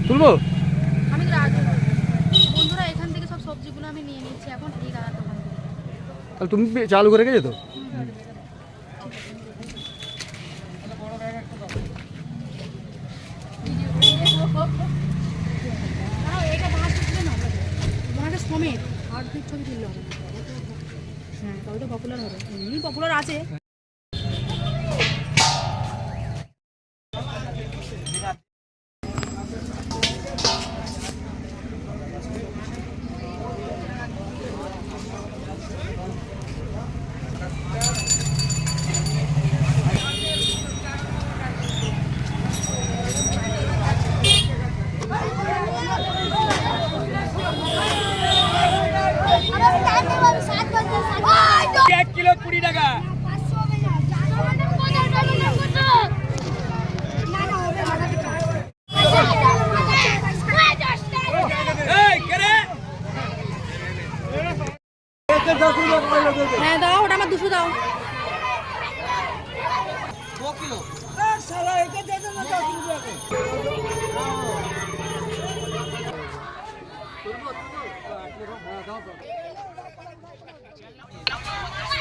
তুলবো আমি বন্ধুরা এখান থেকে সব সবজিগুলো আমি নিয়ে নিচ্ছি এখন এই দাদা দোকান তাহলে তুমি চালু করে রেখেছো তো সমেত আর দুই ছবি তুললে হবে হ্যাঁ তবে তো পপুলার হবে এমনি পপুলার আছে কিলো 20 টাকা হ্যাঁ দাও ওটা আমার 200 দাও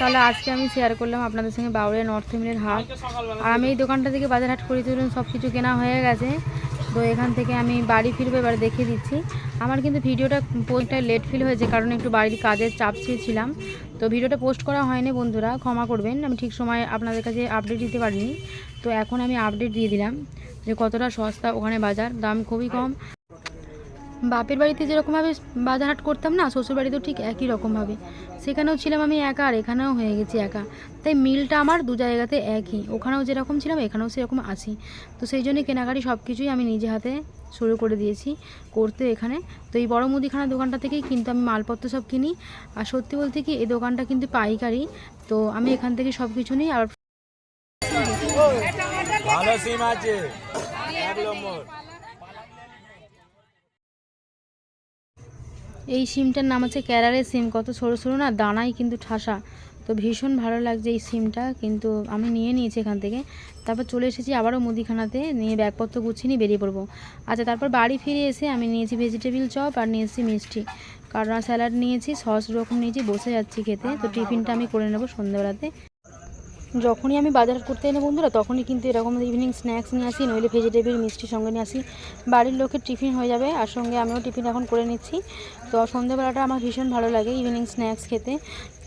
তাহলে আজকে আমি শেয়ার করলাম আপনাদের সঙ্গে বাউড়িয়া নর্থ মিলের হাট। আর আমি এই দোকানটা থেকে বাজার হাট করে তুলুন সব কিছু কেনা হয়ে গেছে। তো এখান থেকে আমি বাড়ি ফিরবো, এবার দেখিয়ে দিচ্ছি। আমার কিন্তু ভিডিওটা পোস্টটা লেট ফিল হয়েছে, কারণ একটু বাড়ির কাজের চাপ ছিলাম, তো ভিডিওটা পোস্ট করা হয়নি। বন্ধুরা ক্ষমা করবেন, আমি ঠিক সময় আপনাদের কাছে আপডেট দিতে পারিনি। তো এখন আমি আপডেট দিয়ে দিলাম যে কতটা সস্তা ওখানে বাজার, দাম খুবই কম। বাপের বাড়িতে যেরকমভাবে বাজার হাট করতাম না, শ্বশুর বাড়িতেও ঠিক একই রকমভাবে। সেখানেও ছিলাম আমি একা, আর এখানেও হয়ে গেছি একা। তাই মিলটা আমার দু জায়গাতে একই, ওখানেও যেরকম ছিলাম এখানেও সেরকম আছি। তো সেই জন্যই কেনাকাটি সব কিছুই আমি নিজে হাতে শুরু করে দিয়েছি করতে এখানে। তো এই বড় মুদিখানা দোকানটা থেকেই কিন্তু আমি মালপত্র সব কিনি। আর সত্যি বলতে কি, এই দোকানটা কিন্তু পাইকারি, তো আমি এখান থেকে সব কিছু নিই। আর ভালো সিম আছে, এক নম্বর। এই সিমটার নাম হচ্ছে ক্যারারের সিম, কত সরু সরু না, দানাই কিন্তু ঠাসা। তো ভীষণ ভালো লাগছে এই সিমটা, কিন্তু আমি নিয়ে নিয়েছি এখান থেকে। তারপর চলে এসেছি আবারও মুদিখানাতে, নিয়ে ব্যাগপত্র গুছিয়ে নিয়ে বেরিয়ে পড়বো। আচ্ছা, তারপর বাড়ি ফিরে এসে আমি নিয়েছি ভেজিটেবিল চপ আর নিয়েছি মিষ্টি, কারণ স্যালাড নিয়েছি, সস রকম নিয়েছি, বসে যাচ্ছি খেতে। তো টিফিনটা আমি করে নেবো সন্ধ্যাবেলাতে। যখনই আমি বাজার করতে এনে বন্ধুরা, তখনই কিন্তু এরকম ইভিনিং স্ন্যাক্স নিয়ে আসি, নইলে ভেজিটেবিল মিষ্টি সঙ্গে নিয়ে আসি। বাড়ির লোকের টিফিন হয়ে যাবে, আর সঙ্গে আমিও টিফিন এখন করে নিচ্ছি। তো সন্ধ্যাবেলাটা আমার ভীষণ ভালো লাগে ইভিনিং স্ন্যাক্স খেতে,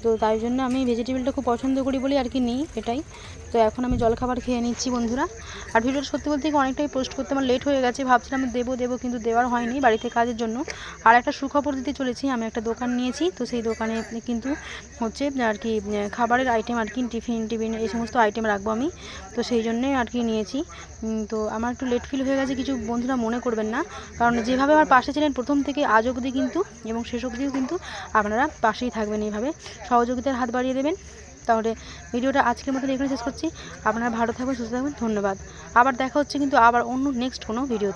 তো তাই জন্য আমি ভেজিটেবিলটা খুব পছন্দ করি বলি আর কি নিই এটাই। তো এখন আমি জলখাবার খেয়ে নিচ্ছি বন্ধুরা। আর ভিডিওটা সত্যি বলতে অনেকটাই পোস্ট করতে আমার লেট হয়ে গেছে, ভাবছিলাম দেবো কিন্তু দেওয়ার হয়নি বাড়িতে কাজের জন্য। আর একটা সুখবর দিতে চলেছি, আমি একটা দোকান নিয়েছি, তো সেই দোকানে কিন্তু হচ্ছে আর কি খাবারের আইটেম আর কি, টিফিন এই সমস্ত আইটেম রাখবো আমি, তো সেই জন্যে আর কি নিয়েছি। তো আমার একটু লেট ফিল হয়ে গেছে, কিছু বন্ধুরা মনে করবেন না, কারণ যেভাবে আমার পাশে ছিলেন প্রথম থেকে আজ অবধি কিন্তু, এবং শেষ অবধিও কিন্তু আপনারা পাশেই থাকবেন, এইভাবে সহযোগিতার হাত বাড়িয়ে দেবেন। তাহলে ভিডিওটা আজকের মতো এখানে শেষ করছি। আপনারা ভালো থাকবেন, সুস্থ থাকবেন, ধন্যবাদ। আবার দেখা হচ্ছে কিন্তু আবার অন্য নেক্সট কোনো ভিডিওতে।